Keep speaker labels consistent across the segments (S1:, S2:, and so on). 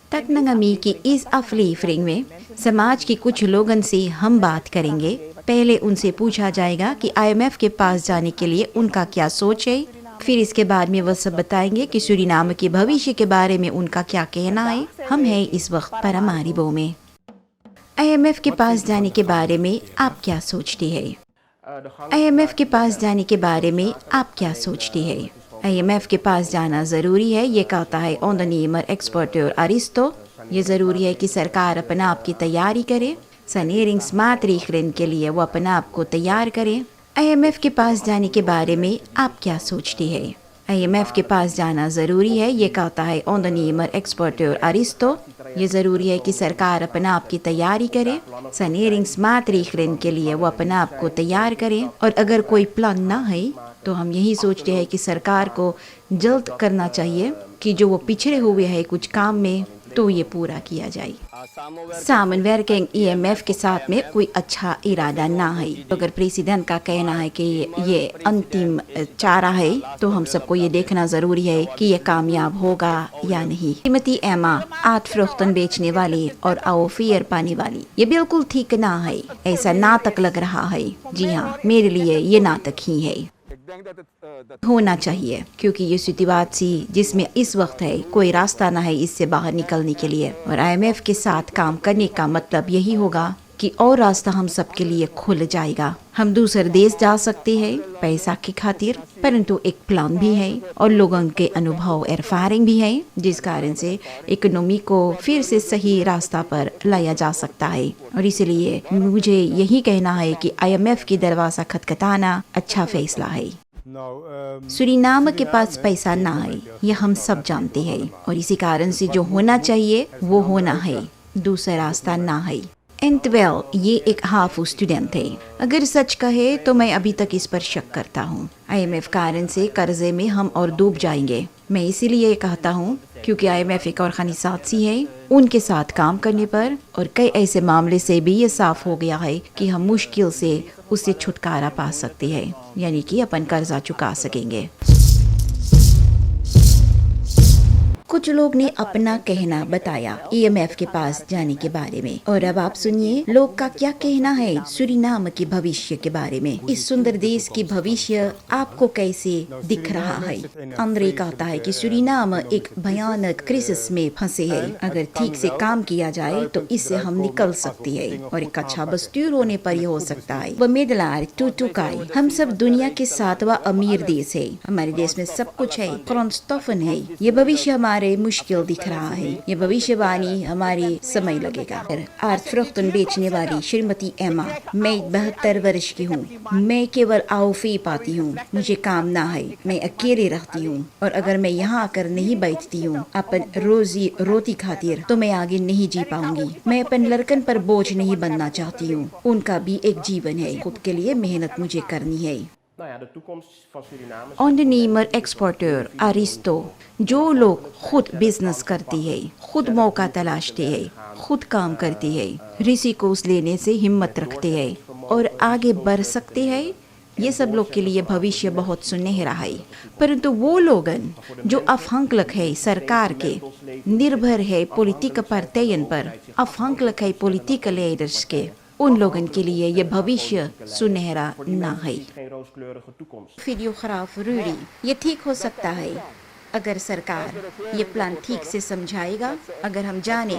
S1: तकनंगमी की इस अफलीफरिंग में समाज के कुछ लोगों से हम बात करेंगे। पहले उनसे पूछा जाएगा कि IMF के पास जाने के लिए उनका क्या सोच है। फिर इसके बाद में वह सब बताएंगे कि सूरीनाम के भविष्य के बारे में उनका क्या कहना है। हम हैं इस वक्त पैरामारिबो में। IMF के पास जाने के बारे में आप क्या सोचती है? IMF के पास जाने के बारे में आप क्या सोचती है? IMF के पास जाना ज़रूरी है, ये कहता है ondernemer exporteur अरिस्टो। ये ज़रूरी है कि सरकार अपने आप की तैयारी करे, saneringsmaatregelen के लिए वो अपने आप को तैयार करे। IMF के पास जाने के बारे में आप क्या सोचती है? IMF के पास जाना ज़रूरी है, ये कहता है ondernemer exporteur अरिस्टो। ये ज़रूरी है कि सरकार अपने आप की तैयारी करे, saneringsmaatregelen के लिए वो अपने आप को तैयार करे। और अगर कोई प्लान ना है तो हम यही सोचते हैं कि सरकार को जल्द करना चाहिए कि जो वो पिछड़े हुए हैं कुछ काम में तो ये पूरा किया जाए। सामनवर्किंग IMF के साथ में कोई अच्छा इरादा ना है। अगर प्रेसिडेंट का कहना है कि ये अंतिम चारा है तो हम सबको ये देखना ज़रूरी है कि ये कामयाब होगा या नहीं। श्रीमती एमा 8 फ्रूख्तन बेचने वाली और आओफियर पाने वाली, ये बिल्कुल ठीक ना है। ऐसा नाटक लग रहा है। जी हाँ, मेरे लिए ये नाटक ही है। होना चाहिए क्योंकि ये सिचुएशन जिसमें इस वक्त है कोई रास्ता ना है इससे बाहर निकलने के लिए। और IMF के साथ काम करने का मतलब यही होगा कि और रास्ता हम सबके लिए खुल जाएगा। हम दूसरे देश जा सकते हैं पैसा की खातिर, परंतु एक प्लान भी है और लोगों के अनुभव एरफारिंग भी है जिस कारण से इकोनॉमी को फिर से सही रास्ता पर लाया जा सकता है। और इसलिए मुझे यही कहना है कि IMF की दरवाजा खटखटाना अच्छा फैसला है। सूरीनाम के पास पैसा ना है, यह हम सब जानते हैं और इसी कारण से जो होना चाहिए वो होना है, दूसरा रास्ता ना है। एंटवेल ये एक हाफ स्टूडेंट है। अगर सच कहे तो मैं अभी तक इस पर शक करता हूँ। IMF कारण से कर्जे में हम और डूब जाएंगे। मैं इसीलिए कहता हूँ क्योंकि IMF एक और खनीसाती है। उनके साथ काम करने पर और कई ऐसे मामले से भी ये साफ हो गया है कि हम मुश्किल से उससे छुटकारा पा सकते हैं, यानी कि अपन कर्जा चुका सकेंगे। कुछ लोग ने अपना कहना बताया IMF के पास जाने के बारे में और अब आप सुनिए लोग का क्या कहना है सूरीनाम के भविष्य के बारे में। इस सुंदर देश की भविष्य आपको कैसे दिख रहा है? अंद्रे कहता है कि सूरीनाम एक भयानक क्राइसिस में फंसे है। अगर ठीक से काम किया जाए तो इससे हम निकल सकते हैं और एक अच्छा बस्तूर होने पर यह हो सकता है। बमेदलार टूटुकाई, हम सब दुनिया के 7वां अमीर देश है। हमारे देश में सब कुछ है, ग्रॉन्स्टॉफन है। ये भविष्य हमारे मुश्किल दिख रहा है। ये भविष्यवाणी हमारी समय लगेगा। 8 फ्रूख्तन बेचने वाली श्रीमती एमा, मैं 72 वर्ष की हूँ। मैं केवल आओफी पाती हूँ, मुझे काम ना है, मैं अकेले रहती हूँ और अगर मैं यहाँ आकर नहीं बैठती हूँ अपन रोजी रोटी खातिर तो मैं आगे नहीं जी पाऊंगी। मैं अपन लड़कन पर बोझ नहीं बनना चाहती हूँ, उनका भी एक जीवन है, खुद के लिए मेहनत मुझे करनी है। ondernemer exporteur अरिस्टो, जो लोग खुद बिजनेस करती है, खुद मौका तलाशते है, खुद काम करती है, रिस्क लेने से हिम्मत रखते हैं और आगे बढ़ सकते हैं, ये सब लोग के लिए भविष्य बहुत सुनहरा है। परंतु वो लोग जो अफहंकलक है सरकार के, निर्भर है पॉलिटिक पार्टियन पर, अफहंकलक है पॉलिटिकल लीडर्स के, उन लोगों के लिए ये भविष्य सुनहरा ना है। फिजियोग्राफ रूडी, ये ठीक हो सकता है अगर सरकार ये प्लान ठीक से समझाएगा। अगर हम जाने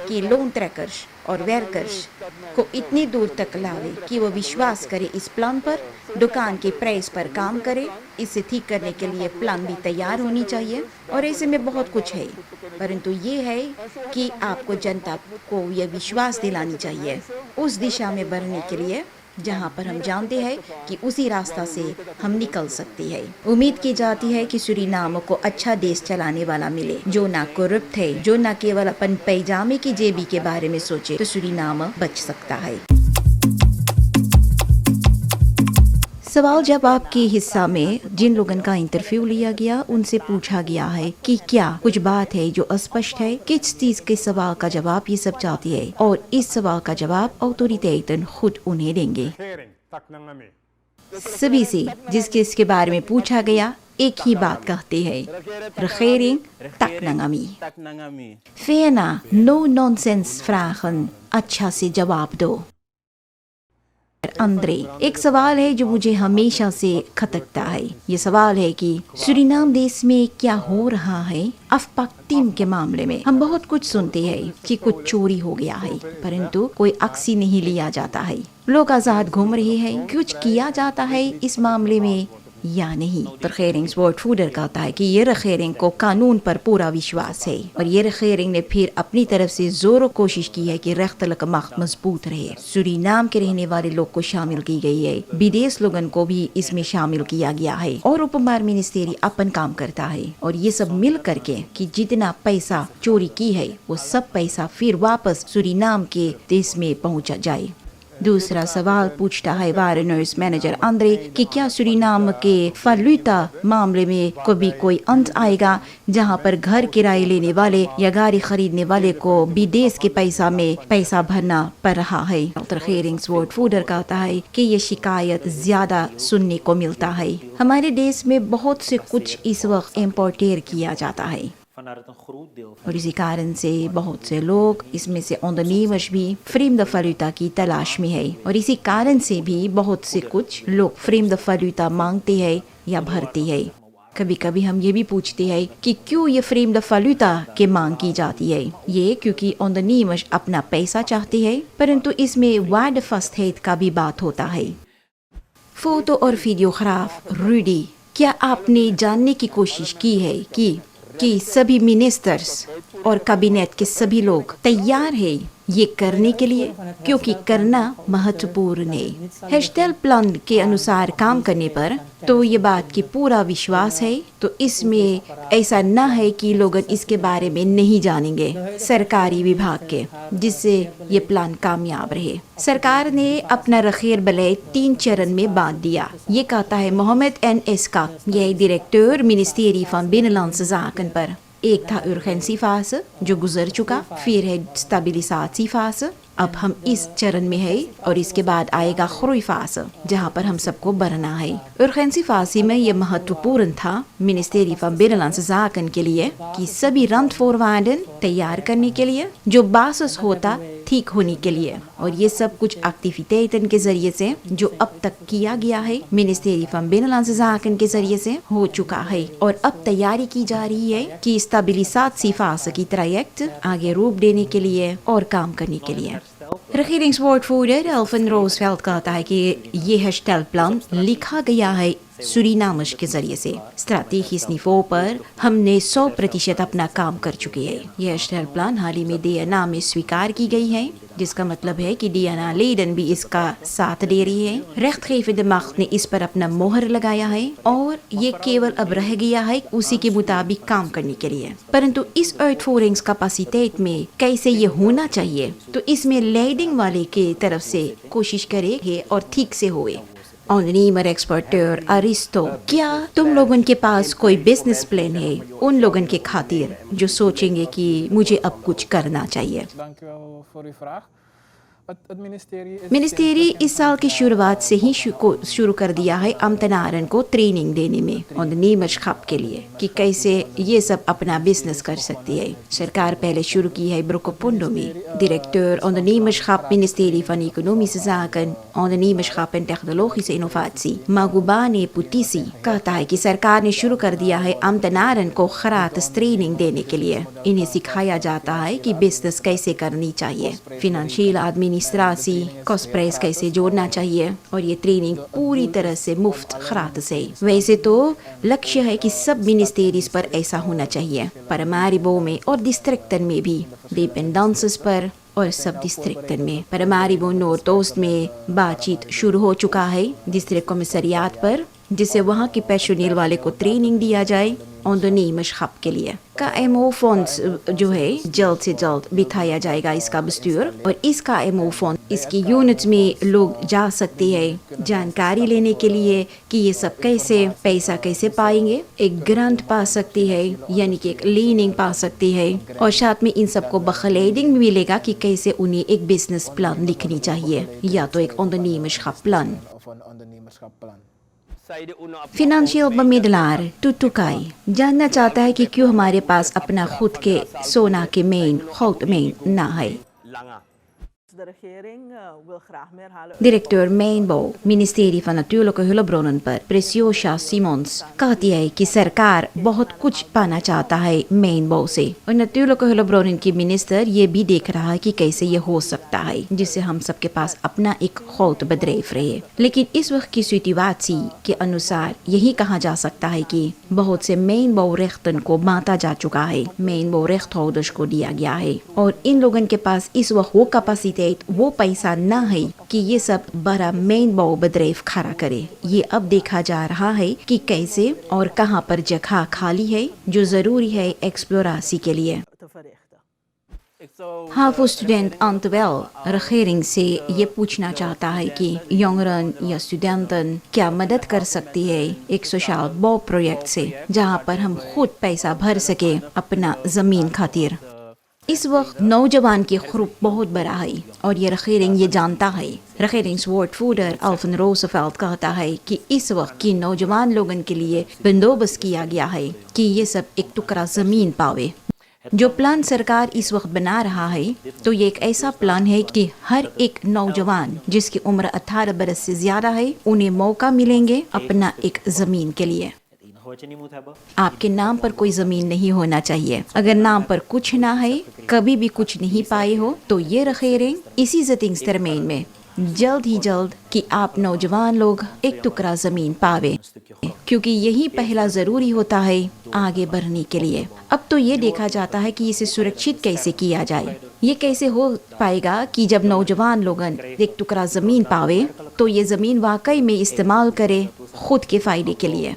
S1: कि लोन ट्रैकर्स और वर्कर्स को इतनी दूर तक लावे कि वो विश्वास करे इस प्लान पर, दुकान के प्राइस पर काम करे, इसे ठीक करने के लिए प्लान भी तैयार होनी चाहिए। और ऐसे में बहुत कुछ है, परंतु ये है कि आपको जनता को यह विश्वास दिलानी चाहिए उस दिशा में बढ़ने के लिए जहाँ पर हम जानते हैं कि उसी रास्ता से हम निकल सकते हैं। उम्मीद की जाती है कि सूरीनाम को अच्छा देश चलाने वाला मिले, जो ना करप्ट है, जो ना केवल अपन पैजामे की जेबी के बारे में सोचे, तो सूरीनाम बच सकता है। सवाल जवाब के हिस्सा में जिन लोगों का इंटरव्यू लिया गया उनसे पूछा गया है कि क्या कुछ बात है जो अस्पष्ट है, किस चीज के सवाल का जवाब ये सब चाहती है, और इस सवाल का जवाब ऑथोरिटेटन खुद उन्हें देंगे। सभी से जिसके बारे में पूछा गया एक ही बात कहते हैं, regering taknangami। फेना नो नॉनसेंस फ्रागन, अच्छा से जवाब दो। अंद्रे, एक सवाल है जो मुझे हमेशा से खटकता है। ये सवाल है कि सूरीनाम देश में क्या हो रहा है। अफपाक टीम के मामले में हम बहुत कुछ सुनते हैं कि कुछ चोरी हो गया है, परंतु कोई एक्शन नहीं लिया जाता है। लोग आजाद घूम रहे हैं, कुछ किया जाता है इस मामले में या नहीं। regering woordvoerder कहता है कि ये regering को कानून पर पूरा विश्वास है और ये regering ने फिर अपनी तरफ से जोरों कोशिश की है कि rechtelijke macht मजबूत रहे। सूरीनाम के रहने वाले लोग को शामिल की गई है, विदेश लोगों को भी इसमें शामिल किया गया है और उपमार मिनिस्ट्री अपन काम करता है और ये सब मिल करके कि जितना पैसा चोरी की है वो सब पैसा फिर वापस सूरीनाम के देश में पहुँचा जाए। दूसरा सवाल पूछता है वारेनर्स मैनेजर अंद्रे कि क्या सूरीनाम के फालूता मामले में कभी कोई अंत आएगा जहां पर घर किराए लेने वाले या गाड़ी खरीदने वाले को विदेश के पैसा में पैसा भरना पड़ रहा है। regering woordvoerder कहता है कि ये शिकायत ज्यादा सुनने को मिलता है। हमारे देश में बहुत से कुछ इस वक्त इम्पोर्टेर किया जाता है और इसी कारण से बहुत से लोग, इसमें से ondernemers भी vreemde valuta की तलाश में है और इसी कारण से भी बहुत से कुछ लोग vreemde valuta मांगते हैं या भरते हैं। कभी कभी हम ये भी पूछते हैं कि क्यों ये vreemde valuta के मांग की जाती है। ये क्योंकि ondernemers अपना पैसा चाहते हैं, परंतु इसमें waardevastheid का भी बात होता है। फोटो और वीडियोग्राफ रूडी, क्या आपने जानने की कोशिश की है कि सभी मिनिस्टर्स और कैबिनेट के सभी लोग तैयार हैं ये करने के लिए, क्योंकि करना महत्वपूर्ण है। हेस्टेल प्लान के अनुसार काम करने पर तो ये बात की पूरा विश्वास है, तो इसमें ऐसा न है कि लोग इसके बारे में नहीं जानेंगे सरकारी विभाग के, जिससे ये प्लान कामयाब रहे। सरकार ने अपना रखेर बले 3 चरण में बांट दिया। ये कहता है मोहम्मद एन एस्का, ये director ministry van Binnenlandse Zaken पर। एक था urgentie fase जो गुजर चुका, फिर है स्टेबिलिसाtie fase, अब हम इस चरण में है और इसके बाद आएगा groei fase जहाँ पर हम सबको बढ़ना है। urgentie fase में ये महत्वपूर्ण था मिनिस्ट्री van Binnenlandse Zaken के लिए कि सभी randvoorwaarden तैयार करने के लिए, जो बासिस होता ठीक होने के लिए, और ये सब कुछ एक्टिविटेटन के जरिए से जो अब तक किया गया है मिनिस्ट्री van Binnenlandse Zaken के जरिए से हो चुका है और अब तैयारी की जा रही है कि स्टेबिलिसाtie fase की ट्रैजेक्ट आगे रूप देने के लिए और काम करने के लिए। regeringswoordvoerder Elvin Roosevelt कहता है कि ये herstelplan लिखा गया है सूरीनामर्स के जरिए से। स्ट्रैटेजिक निवो पर हमने 100% अपना काम कर चुके हैं। यह हेस्टेलप्लान हाल ही में DNA में स्वीकार की गई है, जिसका मतलब है कि DNA लेडन भी इसका साथ दे रही है। rechtgevende macht ने इस पर अपना मोहर लगाया है और ये केवल अब रह गया है उसी के मुताबिक काम करने के लिए। परंतु इस uitvoerings कैपेसिटेट में कैसे ये होना चाहिए, तो इसमें लीडिंग वाले के तरफ से कोशिश करेंगे और ठीक से होए। ondernemer एक्सपर्टर अरिस्टो, क्या तुम लोगों के पास कोई बिजनेस प्लान है उन लोगों के खातिर जो सोचेंगे कि मुझे अब कुछ करना चाहिए? मिनिस्ट्री इस साल की शुरुआत से ही शुरू कर दिया है अम्तनारन को ट्रेनिंग देने में ondernemerschap के लिए कि कैसे ये सब अपना बिजनेस कर सकती है। सरकार पहले शुरू की है ब्रोकोपुंडो में। डायरेक्teur ondernemerschap ministerie van Economische Zaken, ondernemerschap en technologische innovatie Magubane Putisi कहता है कि सरकार ने शुरू कर दिया है अम्तनारन को gratis ट्रेनिंग देने के लिए। इन्हें सिखाया जाता है कि बिजनेस कैसे करनी चाहिए, फिनेंशियल एडमिनिस्ट्रेशन, कॉस्ट प्राइस कैसे जोड़ना चाहिए, और ये ट्रेनिंग पूरी तरह से मुफ्त gratis है। वैसे तो लक्ष्य है कि सब मिनिस्ट्रीज पर ऐसा होना चाहिए, Paramaribo में और डिस्ट्रिक्टन में भी, डिपेंडेंसेस पर और सब डिस्ट्रिक्टन में। Paramaribo नॉर्थ ओस्ट में बातचीत शुरू हो चुका है डिस्ट्रिक्ट कमिश्नरियात पर, जिससे वहाँ के पेशोनिल वाले को ट्रेनिंग दिया जाए ondernemers के लिए। KMO फंड्स जो है जल्द से जल्द बिठाया जाएगा इसका बस्तूर, और इस KMO फंड इसकी यूनिट में लोग जा सकते हैं जानकारी लेने के लिए कि ये सब कैसे पैसा कैसे पाएंगे। एक ग्रांट पा सकती है, यानी कि एक लीनिंग पा सकती है, और साथ में इन सबको बखलेडिंग मिलेगा कि कैसे उन्हें एक बिजनेस प्लान लिखनी चाहिए या तो एक ondernemerschap प्लान। फिनेंशियल बमिदलार टुटुकाई जानना चाहता है कि क्यों हमारे पास अपना खुद के सोना के मेन goud मेन ना है। Directeur Mijnbouw, ministerie van Natuurlijke Hulpbronnen पर Preciosa Simons कहती है कि सरकार बहुत कुछ पाना चाहता है mijnbouw से, और natuurlijke hulpbronnen की मिनिस्टर ये भी देख रहा है कि कैसे ये हो सकता है जिससे हम सबके पास अपना एक groot bedrijf रहे। लेकिन इस वक्त की सिचुएशन के अनुसार यही कहा जा सकता है कि बहुत से mijnbouwrechten को बांटा जा चुका है, mijnbouwrechthouders को दिया गया है, और इन लोगों के पास इस वक्त वो कैपेसिटी वो पैसा ना है कि ये सब बड़ा mijnbouw bedrijf खड़ा करे। ये अब देखा जा रहा है कि कैसे और कहां पर जगह खाली है जो जरूरी है एक्सप्लोरासी के लिए। HAVO student Antwel regering से ये पूछना चाहता है कि jongeren या studenten क्या मदद कर सकती है एक सोशल बॉ-प्रोजेक्ट से, जहां पर हम खुद पैसा भर सके अपना जमीन खातिर। इस वक्त नौजवान की ग्रुप बहुत बड़ा है, और ये regering ये जानता है। regeringswoordvoerder woordvoerder Alvin Roosevelt कहता है कि इस वक्त की नौजवान लोगों के लिए बंदोबस्त किया गया है कि ये सब एक टुकड़ा जमीन पावे। जो प्लान सरकार इस वक्त बना रहा है तो ये एक ऐसा प्लान है कि हर एक नौजवान जिसकी उम्र 18 बरस से ज्यादा है उन्हें मौका मिलेंगे अपना एक जमीन के लिए। आपके नाम पर कोई जमीन नहीं होना चाहिए। अगर नाम पर कुछ ना है, कभी भी कुछ नहीं पाए हो, तो ये regering इसी zittingstermijn में जल्द ही जल्द कि आप नौजवान लोग एक टुकड़ा जमीन पावे, क्योंकि यही पहला जरूरी होता है आगे बढ़ने के लिए। अब तो ये देखा जाता है कि इसे सुरक्षित कैसे किया जाए। ये कैसे हो पाएगा कि जब नौजवान लोग एक टुकड़ा जमीन पावे तो ये जमीन वाकई में इस्तेमाल करे खुद के फायदे के लिए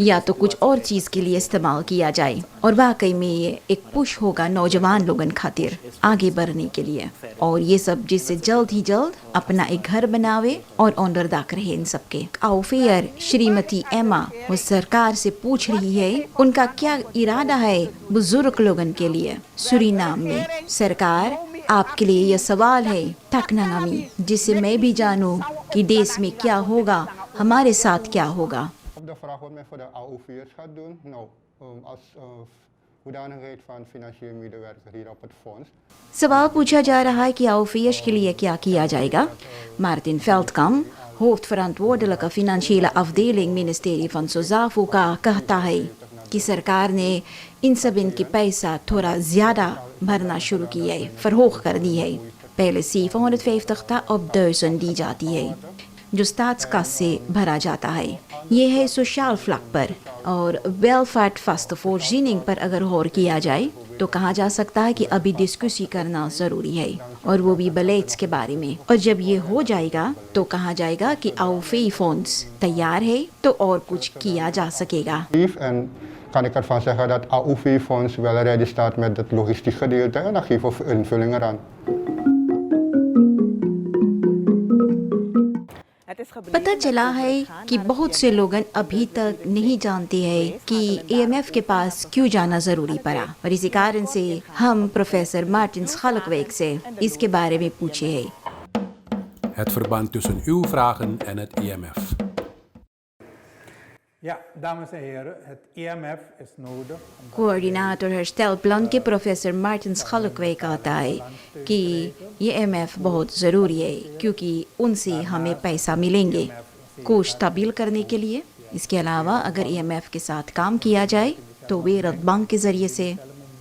S1: या तो कुछ और चीज के लिए इस्तेमाल किया जाए, और वाकई में ये एक पुश होगा नौजवान लोगन खातिर आगे बढ़ने के लिए। और ये सब जिससे जल्द ही जल्द अपना एक घर बनावे और ऑनरदाक रहे इन सबके। आउफेयर श्रीमती एमा वो सरकार से पूछ रही है उनका क्या इरादा है बुजुर्ग लोगन के लिए सूरीनाम में। सरकार आपके लिए यह सवाल है तकनामी, जिससे मैं भी जानूं कि देश में क्या होगा, हमारे साथ क्या होगा।
S2: De vraag wat men voor de AOV'ers gaat doen. Nou, als hoedanigheid van financieel medewerker hier op het fonds.
S1: सवाल पूछा जा रहा है कि AOV'ers के लिए क्या किया जाएगा। Martin Veldkamp, hoofdverantwoordelijke financiële afdeling ministerie van Sozavo कहता है कि सरकार ने इन सब इनके पैसा थोड़ा ज्यादा भरना शुरू किया है, फरोख कर दी है। पहले 750 था, अब 1000 दी जाती है जो स्टाट्सkas से भरा जाता है। ये है सोशल फ्लक पर, और वेलफेयर फस्ट voorziening पर अगर गौर किया जाए तो कहा जा सकता है कि अभी डिस्कसी करना जरूरी है, और वो भी beleid के बारे में। और जब ये हो जाएगा तो कहा जाएगा कि AOV fonds तैयार है तो और कुछ किया जा सकेगा।
S2: En kan ik ervan zeggen dat AOV-fonds wel ready staat met het logistiek gedeelte en dan geven we invulling eraan.
S1: पता चला है कि बहुत से लोग अभी तक नहीं जानते हैं कि IMF के पास क्यों जाना जरूरी पड़ा, और इसी कारण से हम प्रोफेसर मार्टिन Schalkwijk से इसके बारे में पूछे हैं।
S3: Het verband tussen uw vragen en het IMF.
S4: Ja, dames en heren, het IMF is nodig.
S1: Coordinator herstelplan के प्रोफेसर मार्टिन Schalkwijk कहता है कि ये IMF बहुत ज़रूरी है क्योंकि उनसे हमें पैसा मिलेंगे कोष तब्दील करने के लिए। इसके अलावा अगर IMF के साथ काम किया जाए तो वर्ल्ड बैंक के ज़रिए से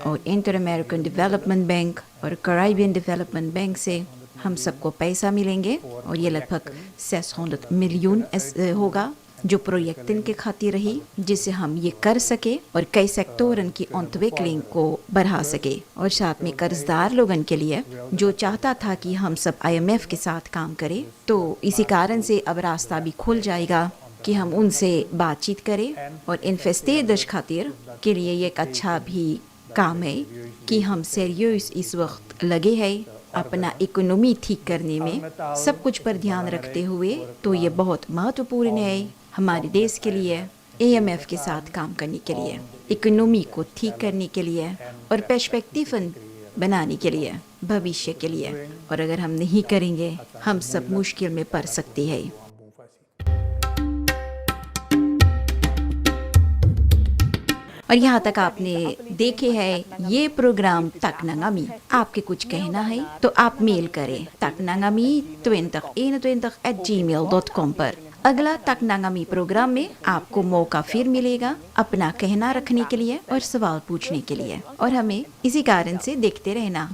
S1: और इंटर अमेरिकन डेवलपमेंट बैंक और कैरेबियन डेवलपमेंट बैंक से हम सबको पैसा मिलेंगे, और ये लगभग 600 मिलियन होगा जो प्रोजेक्टन के खातिर रही, जिससे हम ये कर सके और कई सेक्टोरन की ontwikkeling को बढ़ा सके। और साथ में कर्जदार लोगन के लिए जो चाहता था कि हम सब IMF के साथ काम करें, तो इसी कारण से अब रास्ता भी खुल जाएगा कि हम उनसे बातचीत करें और इन्वेस्टर्स खातिर के लिए ये एक अच्छा भी काम है कि हम सीरियस इस वक्त लगे हैं अपना इकोनॉमी ठीक करने में, सब कुछ पर ध्यान रखते हुए। तो ये बहुत महत्वपूर्ण है हमारे देश के लिए, AMF के साथ काम करने के लिए, इकोनॉमी को ठीक करने के लिए और पर्सपेक्टिव बनाने के लिए, भविष्य के लिए। और अगर हम नहीं करेंगे हम सब मुश्किल में पड़ सकते हैं। और यहाँ तक आपने देखे है ये प्रोग्राम तकनांगामी। आपके कुछ कहना है तो आप मेल करें taknangami2021@gmail.com पर। अगला तकनांगामी प्रोग्राम में आपको मौका फिर मिलेगा अपना कहना रखने के लिए और सवाल पूछने के लिए, और हमें इसी कारण से देखते रहना।